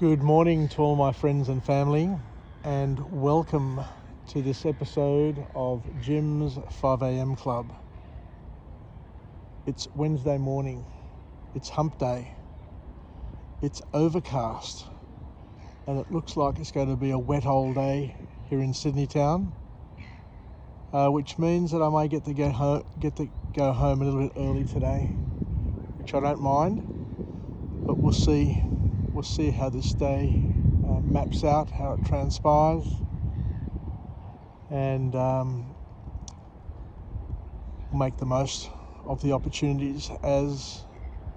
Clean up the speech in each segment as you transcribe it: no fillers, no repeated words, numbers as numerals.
Good morning to all my friends and family, and welcome to this episode of Jim's 5am Club. It's Wednesday morning, it's hump day, it's overcast, and it looks like it's going to be a wet old day here in Sydney town, which means that I may get to go home a little bit early today, which I don't mind, but we'll see how this day maps out, how it transpires, and make the most of the opportunities as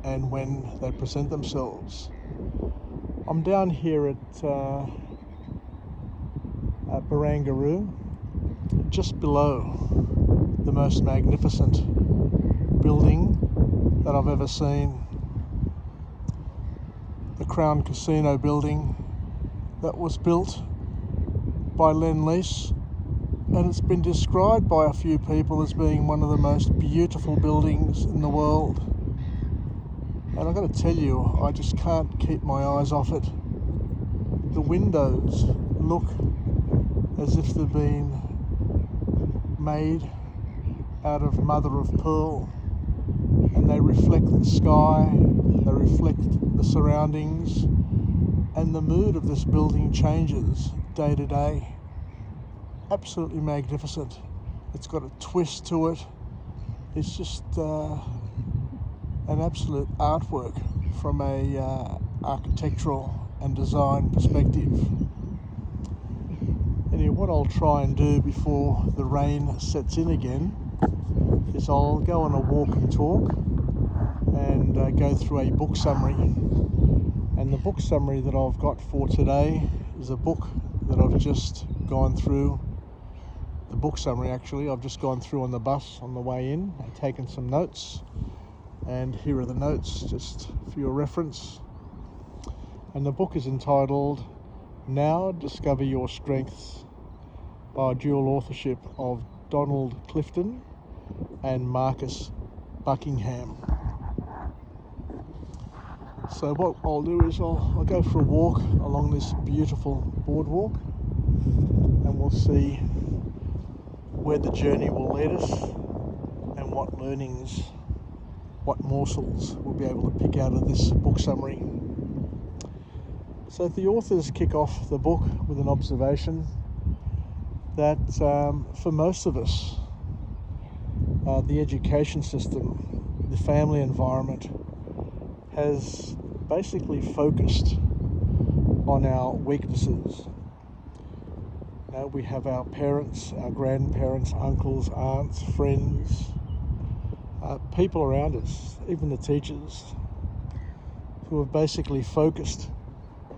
and when they present themselves. I'm down here at Barangaroo, just below the most magnificent building that I've ever seen. The Crown Casino building that was built by Lend-Lease, and it's been described by a few people as being one of the most beautiful buildings in the world. And I've got to tell you, I just can't keep my eyes off it. The windows look as if they've been made out of mother of pearl, and they reflect the sky, they reflect the surroundings, and the mood of this building changes day to day. Absolutely magnificent. It's got a twist to it. It's just an absolute artwork from a architectural and design perspective. Anyway, what I'll try and do before the rain sets in again is I'll go on a walk and talk and go through a book summary. And the book summary that I've got for today is a book that I've just gone through. The book summary, actually, I've just gone through on the bus on the way in and taken some notes. And here are the notes, just for your reference. And the book is entitled Now Discover Your Strengths, by dual authorship of Donald Clifton and Marcus Buckingham. So what I'll do is I'll go for a walk along this beautiful boardwalk, and we'll see where the journey will lead us and what learnings, what morsels we'll be able to pick out of this book summary. So the authors kick off the book with an observation that for most of us, the education system, the family environment, has basically focused on our weaknesses. We have our parents, our grandparents, uncles, aunts, friends, people around us, even the teachers, who have basically focused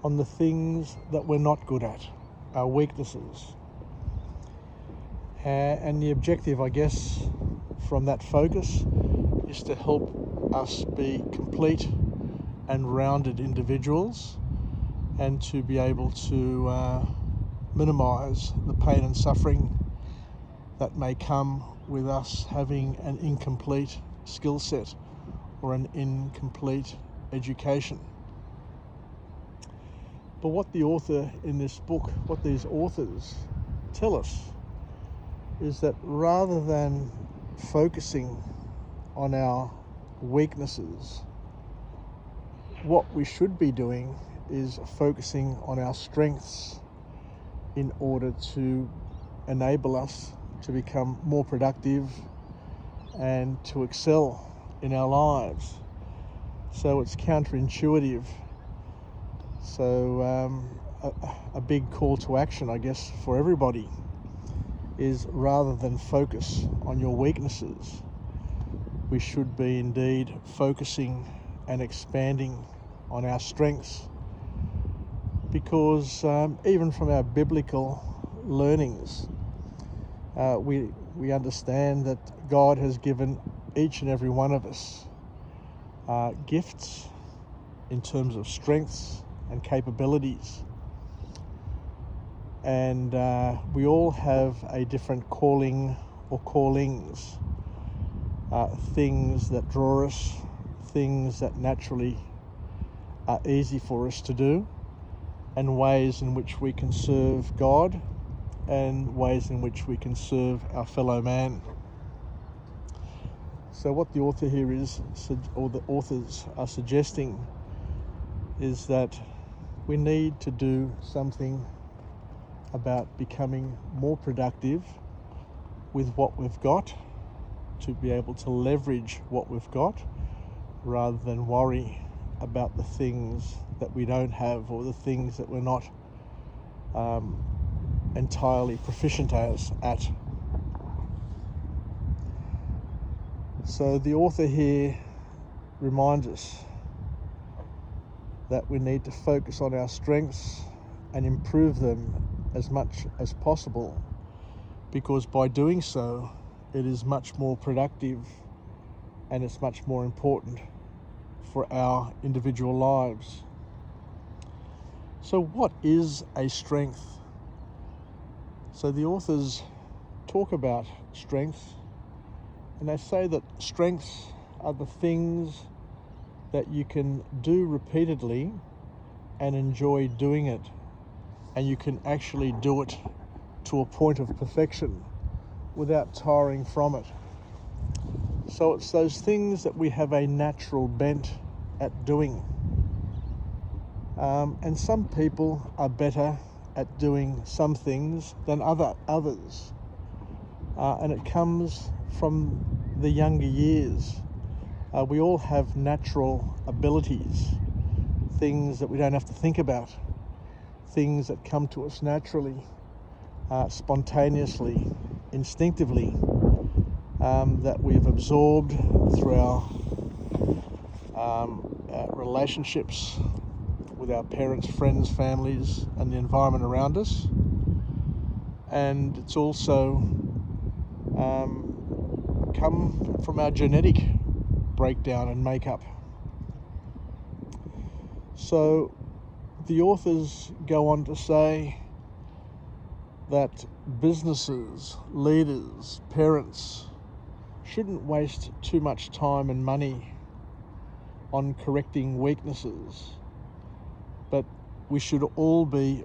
on the things that we're not good at, our weaknesses. And the objective, I guess, from that focus is to help us be complete and rounded individuals, and to be able to minimize the pain and suffering that may come with us having an incomplete skill set or an incomplete education. But what the author in this book, what these authors tell us, is that rather than focusing on our weaknesses, what we should be doing is focusing on our strengths in order to enable us to become more productive and to excel in our lives. So it's counterintuitive. So a big call to action, I guess, for everybody is, rather than focus on your weaknesses, we should be indeed focusing and expanding on our strengths, because even from our biblical learnings, we understand that God has given each and every one of us gifts in terms of strengths and capabilities, and we all have a different calling or callings, things that draw us, things that naturally are easy for us to do, and ways in which we can serve God and ways in which we can serve our fellow man. So what the author here is, or the authors are suggesting, is that we need to do something about becoming more productive with what we've got, to be able to leverage what we've got rather than worry about the things that we don't have or the things that we're not entirely proficient at. So the author here reminds us that we need to focus on our strengths and improve them as much as possible, because by doing so, it is much more productive and it's much more important for our individual lives. So what is a strength? So the authors talk about strengths, and they say that strengths are the things that you can do repeatedly and enjoy doing it, and you can actually do it to a point of perfection without tiring from it. So it's those things that we have a natural bent at doing. And some people are better at doing some things than others. And it comes from the younger years. We all have natural abilities, things that we don't have to think about, things that come to us naturally, spontaneously, instinctively, that we've absorbed through our relationships with our parents, friends, families, and the environment around us. And it's also come from our genetic breakdown and makeup. So the authors go on to say that businesses, leaders, parents shouldn't waste too much time and money on correcting weaknesses, but we should all be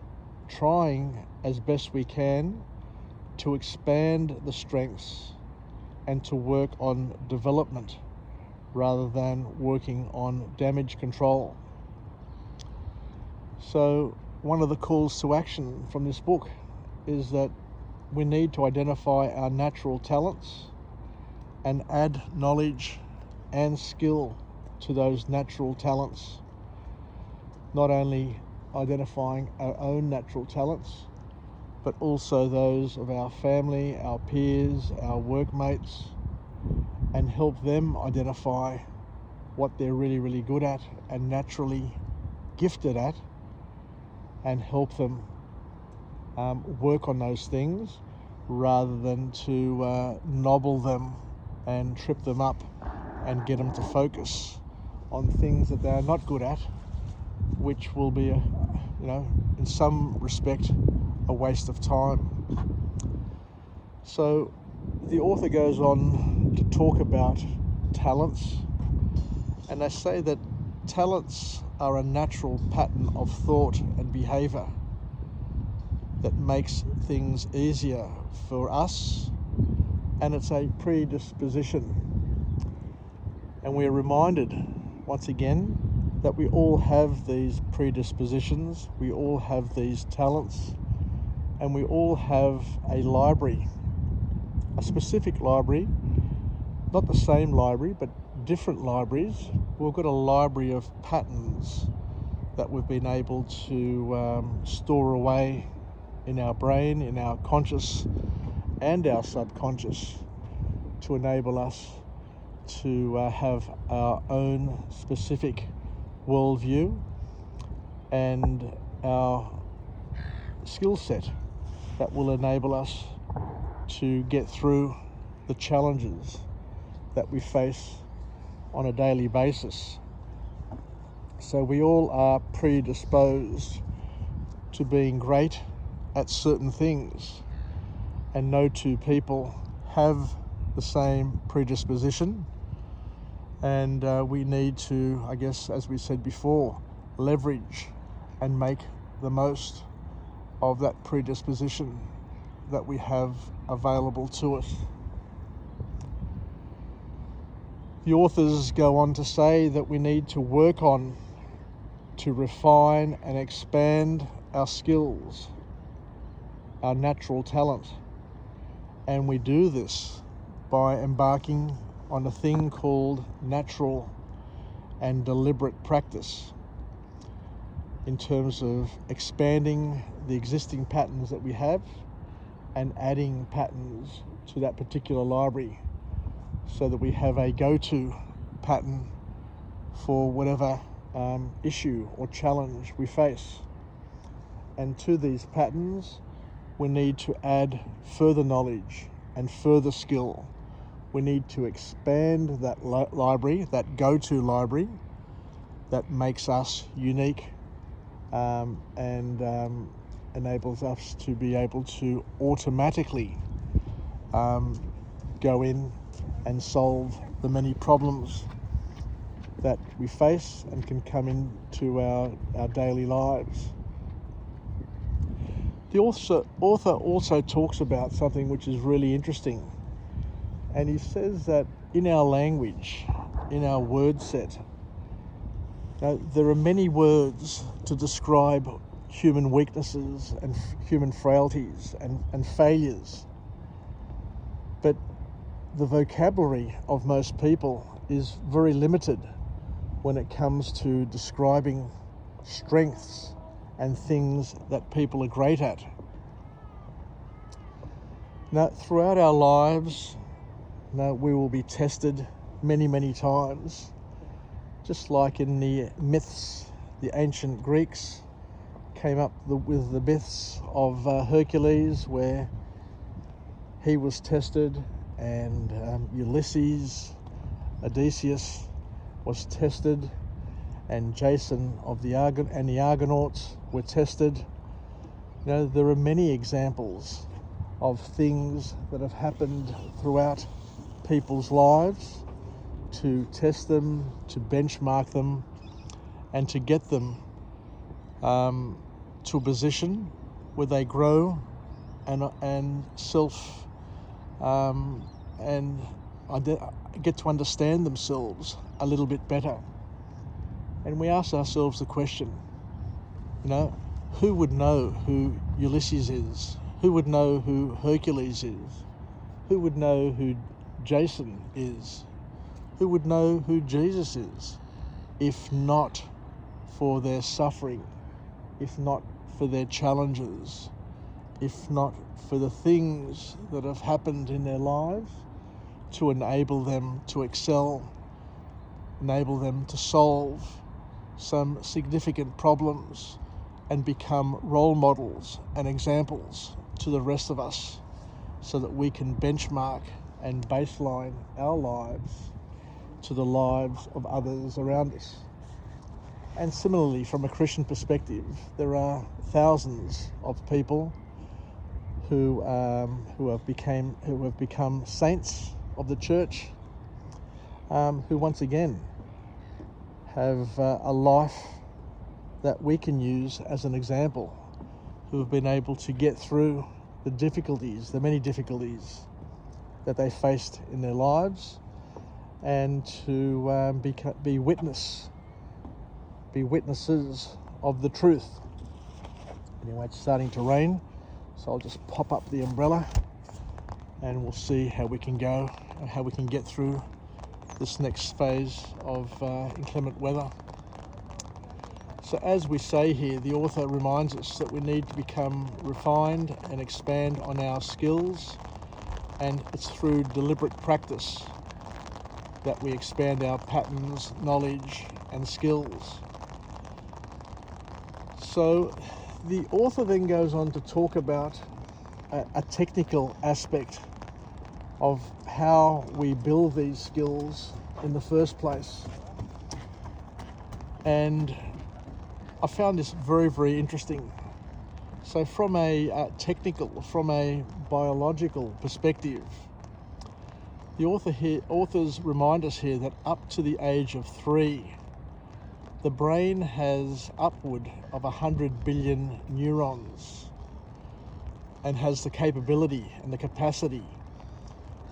trying as best we can to expand the strengths and to work on development rather than working on damage control. So one of the calls to action from this book is that we need to identify our natural talents and add knowledge and skill to those natural talents. Not only identifying our own natural talents, but also those of our family, our peers, our workmates, and help them identify what they're really, really good at and naturally gifted at, and help them work on those things rather than to nobble them and trip them up and get them to focus on things that they're not good at, which will be, in some respect, a waste of time. So the author goes on to talk about talents, and they say that talents are a natural pattern of thought and behaviour that makes things easier for us, and it's a predisposition. And we're reminded once again that we all have these predispositions, we all have these talents, and we all have a library, a specific library, not the same library, but different libraries. We've got a library of patterns that we've been able to store away in our brain, in our conscious and our subconscious, to enable us to have our own specific worldview and our skill set that will enable us to get through the challenges that we face on a daily basis. So we all are predisposed to being great at certain things, and no two people have the same predisposition, and we need to, I guess, as we said before, leverage and make the most of that predisposition that we have available to us. The authors go on to say that we need to work on, to refine and expand our skills, our natural talent. And we do this by embarking on a thing called natural and deliberate practice in terms of expanding the existing patterns that we have and adding patterns to that particular library so that we have a go-to pattern for whatever issue or challenge we face. And to these patterns, we need to add further knowledge and further skill. We need to expand that library, that go-to library that makes us unique and enables us to be able to automatically go in and solve the many problems that we face and can come into our daily lives. The author also talks about something which is really interesting, and he says that in our language, in our word set, there are many words to describe human weaknesses and human frailties and failures, but the vocabulary of most people is very limited when it comes to describing strengths and things that people are great at. Now, throughout our lives, we will be tested many, many times, just like in the myths. The ancient Greeks came up with the myths of Hercules, where he was tested, and Ulysses, Odysseus was tested, and Jason and the Argonauts were tested. There are many examples of things that have happened throughout people's lives to test them, to benchmark them, and to get them to a position where they grow and get to understand themselves a little bit better. And we ask ourselves the question, who would know who Ulysses is? Who would know who Hercules is? Who would know who Jason is? Who would know who Jesus is, if not for their suffering, if not for their challenges, if not for the things that have happened in their lives to enable them to excel, enable them to solve some significant problems and become role models and examples to the rest of us, so that we can benchmark and baseline our lives to the lives of others around us. And similarly, from a Christian perspective, there are thousands of people who have become saints of the church, who once again have a life that we can use as an example, who have been able to get through the many difficulties that they faced in their lives, and to be witnesses of the truth. Anyway, it's starting to rain, so I'll just pop up the umbrella and we'll see how we can go and how we can get through this next phase of inclement weather. So as we say here, the author reminds us that we need to become refined and expand on our skills, and it's through deliberate practice that we expand our patterns, knowledge and skills. So the author then goes on to talk about a technical aspect of how we build these skills in the first place. And I found this very, very interesting. So from a from a biological perspective, the authors remind us here that up to the age of 3, the brain has upward of 100 billion neurons and has the capability and the capacity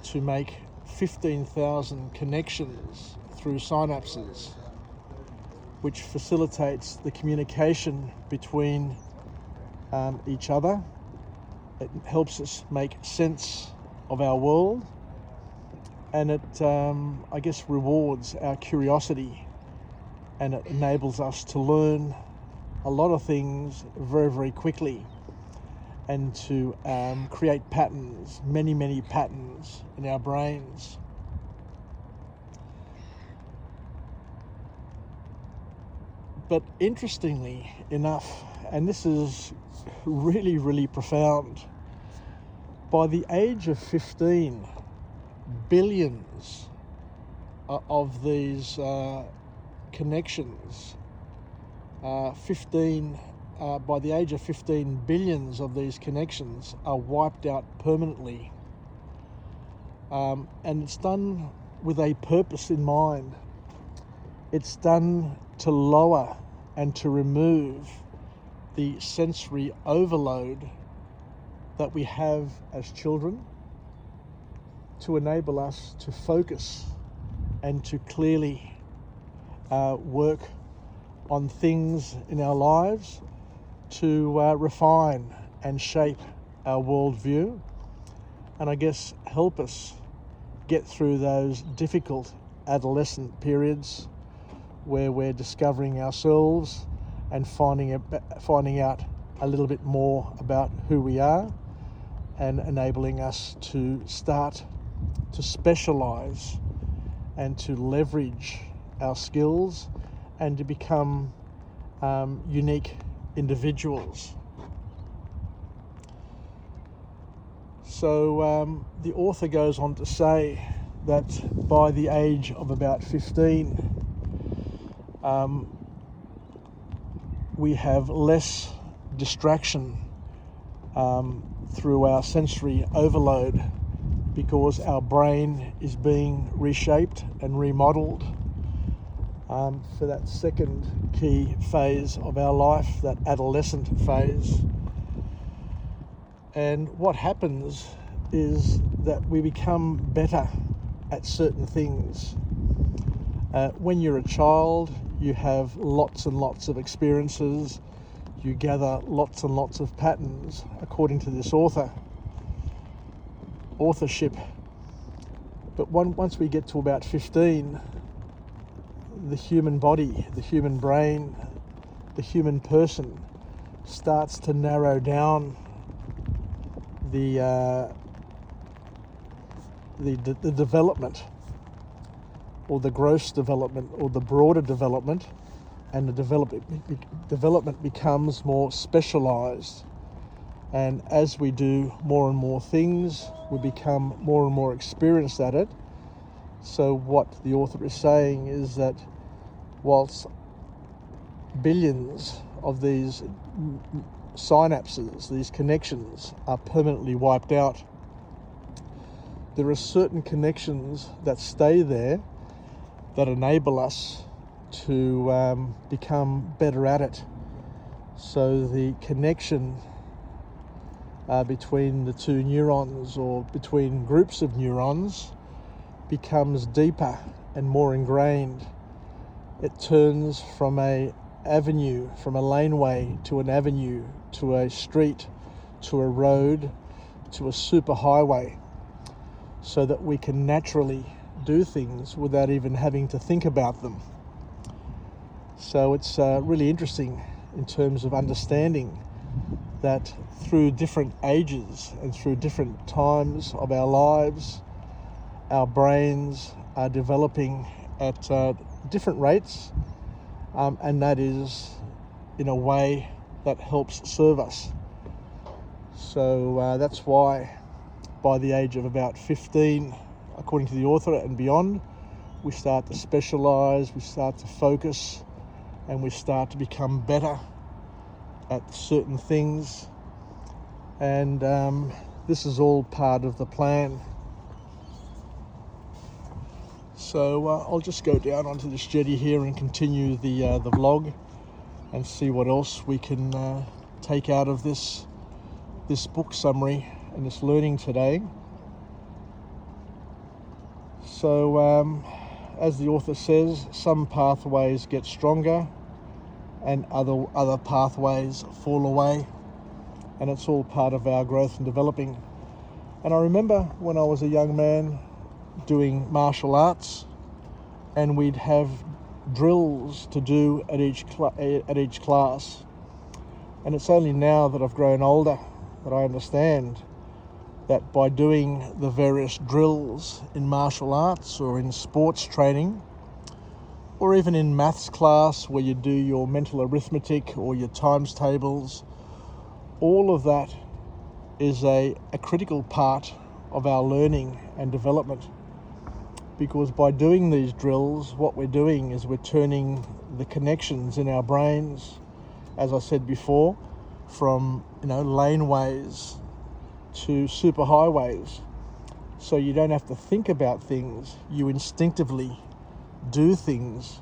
to make 15,000 connections through synapses, which facilitates the communication between each other. It helps us make sense of our world, and it, I guess, rewards our curiosity, and it enables us to learn a lot of things very, very quickly, and to create patterns, many, many patterns in our brains. But interestingly enough, and this is really, really profound, by the age of 15, billions of these connections, by the age of 15, billions of these connections are wiped out permanently. And it's done with a purpose in mind. It's done to lower and to remove the sensory overload that we have as children, to enable us to focus and to clearly work on things in our lives, to refine and shape our worldview, and I guess help us get through those difficult adolescent periods where we're discovering ourselves and finding out a little bit more about who we are, and enabling us to start to specialize and to leverage our skills and to become unique individuals. So the author goes on to say that by the age of about 15, we have less distraction through our sensory overload, because our brain is being reshaped and remodeled for that second key phase of our life, that adolescent phase. And what happens is that we become better at certain things. When you're a child, you have lots and lots of experiences. You gather lots and lots of patterns, according to this authorship. But once we get to about 15, the human body, the human brain, the human person starts to narrow down the development, or the gross development, or the broader development, and the development becomes more specialized. And as we do more and more things, we become more and more experienced at it. So what the author is saying is that whilst billions of these synapses, these connections, are permanently wiped out, there are certain connections that stay there that enable us to become better at it. So the connection between the two neurons, or between groups of neurons, becomes deeper and more ingrained. It turns from a avenue, from a laneway to an avenue, to a street, to a road, to a superhighway, so that we can naturally do things without even having to think about them. So it's really interesting in terms of understanding that through different ages and through different times of our lives, our brains are developing at different rates, and that is in a way that helps serve us. So that's why by the age of about 15, according to the author, and beyond, we start to specialize, we start to focus, and we start to become better at certain things. And this is all part of the plan. So I'll just go down onto this jetty here and continue the vlog and see what else we can take out of this book summary and this learning today. So as the author says, some pathways get stronger and other pathways fall away, and it's all part of our growth and developing. And I remember when I was a young man doing martial arts, and we'd have drills to do at each class. And it's only now that I've grown older that I understand that by doing the various drills in martial arts or in sports training, or even in maths class where you do your mental arithmetic or your times tables, all of that is a critical part of our learning and development. Because by doing these drills, what we're doing is we're turning the connections in our brains, as I said before, from laneways to superhighways. So you don't have to think about things, you instinctively do things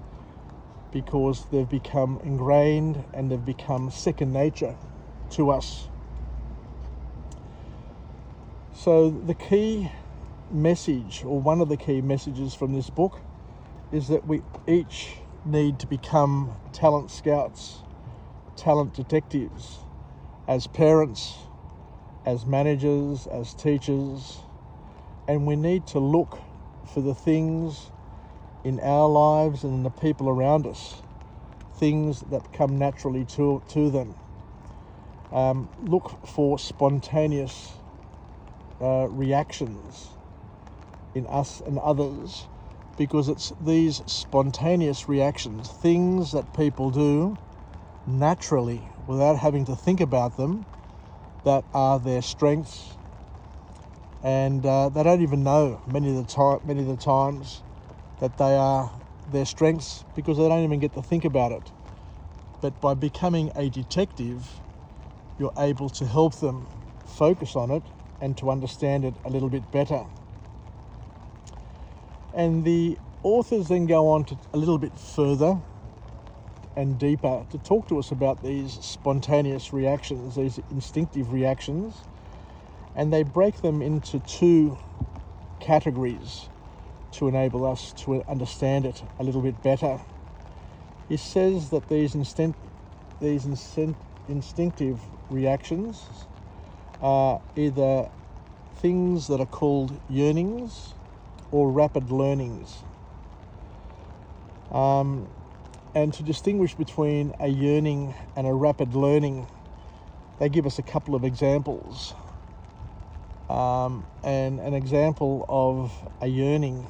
because they've become ingrained and they've become second nature to us. So the key message, or one of the key messages from this book, is that we each need to become talent scouts, talent detectives, as parents, as managers, as teachers, and we need to look for the things in our lives and in the people around us, things that come naturally to them. Look for spontaneous reactions in us and others, because it's these spontaneous reactions, things that people do naturally without having to think about them, that are their strengths, and they don't even know many of the times that they are their strengths because they don't even get to think about it. But by becoming a detective, you're able to help them focus on it and to understand it a little bit better. And the authors then go on to a little bit further and deeper to talk to us about these spontaneous reactions, these instinctive reactions, and they break them into two categories to enable us to understand it a little bit better. He says that these instinctive reactions are either things that are called yearnings or rapid learnings. And to distinguish between a yearning and a rapid learning, they give us a couple of examples. And an example of a yearning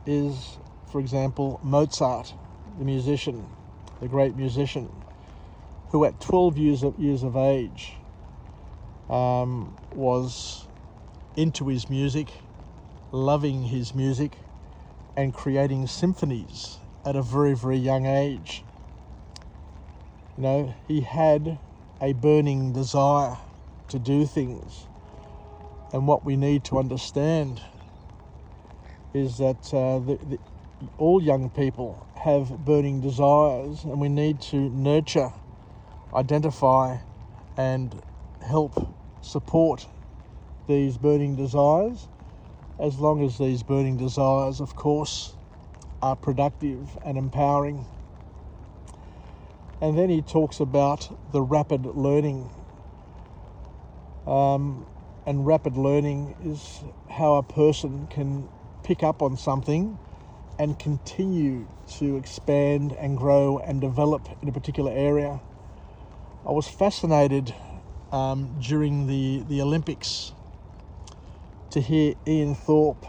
is, for example, Mozart, the musician, the great musician, who at 12 years of age was into his music, loving his music, and creating symphonies at a very, very young age. He had a burning desire to do things. And what we need to understand is that all young people have burning desires, and we need to nurture, identify, and help support these burning desires, as long as these burning desires, of course, are productive and empowering. And then he talks about the rapid learning. And rapid learning is how a person can pick up on something and continue to expand and grow and develop in a particular area. I was fascinated during the Olympics to hear Ian Thorpe,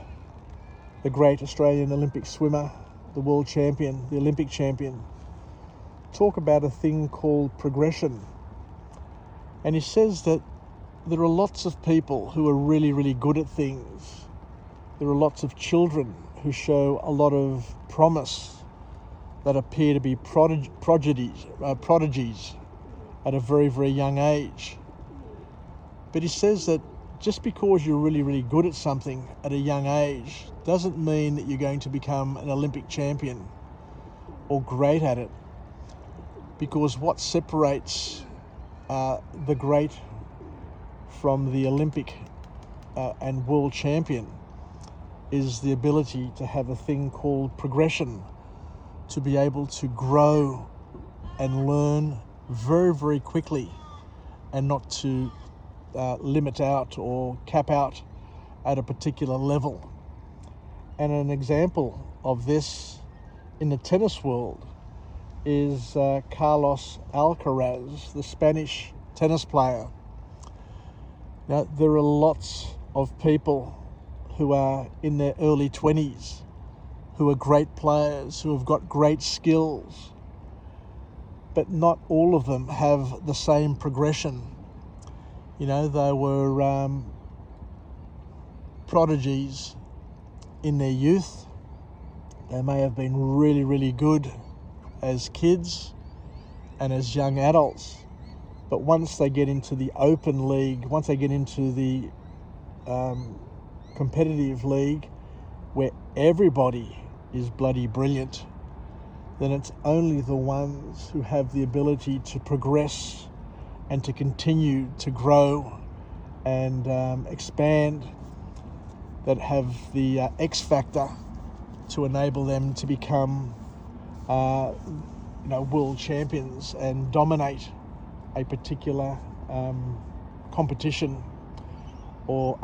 the great Australian Olympic swimmer, the world champion, the Olympic champion, talk about a thing called progression. And he says that there are lots of people who are really, really good at things. There are lots of children who show a lot of promise, that appear to be prodigies at a very, very young age. But he says that just because you're really, really good at something at a young age doesn't mean that you're going to become an Olympic champion or great at it. Because what separates the great from the Olympic and world champion is the ability to have a thing called progression, to be able to grow and learn very, very quickly, and not to limit out or cap out at a particular level. And an example of this in the tennis world is Carlos Alcaraz, the Spanish tennis player. Now, there are lots of people who are in their early 20s who are great players, who have got great skills, but not all of them have the same progression. You know, they were prodigies in their youth. They may have been really, really good as kids and as young adults, but once they get into the open league, once they get into the competitive league where everybody is bloody brilliant, then it's only the ones who have the ability to progress and to continue to grow and expand that have the X factor to enable them to become world champions and dominate a particular competition or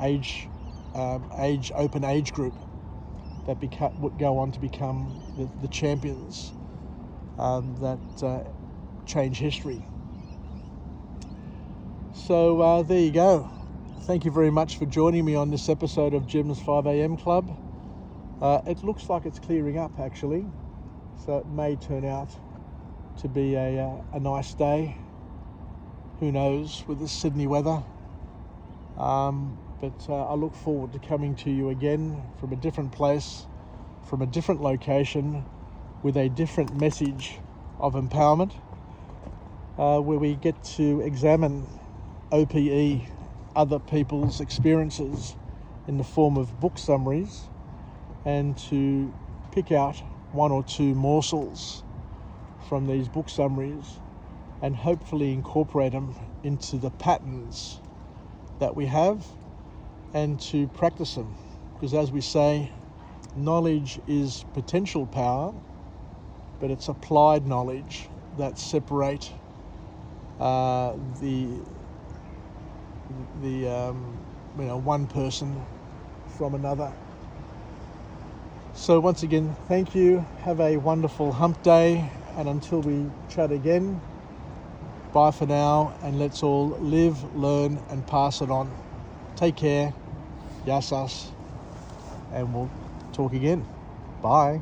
open age group that would go on to become the champions that change history. So there you go. Thank you very much for joining me on this episode of Jim's 5am Club. It looks like it's clearing up actually, so it may turn out to be a nice day. Who knows with the Sydney weather. But I look forward to coming to you again from a different place, from a different location, with a different message of empowerment, where we get to examine OPE, other people's experiences, in the form of book summaries, and to pick out one or two morsels from these book summaries and hopefully incorporate them into the patterns that we have and to practice them. Because as we say, knowledge is potential power, but it's applied knowledge that separate one person from another. So once again, thank you. Have a wonderful hump day, and until we chat again, bye for now, and let's all live, learn, and pass it on. Take care. Yasas, and we'll talk again. Bye.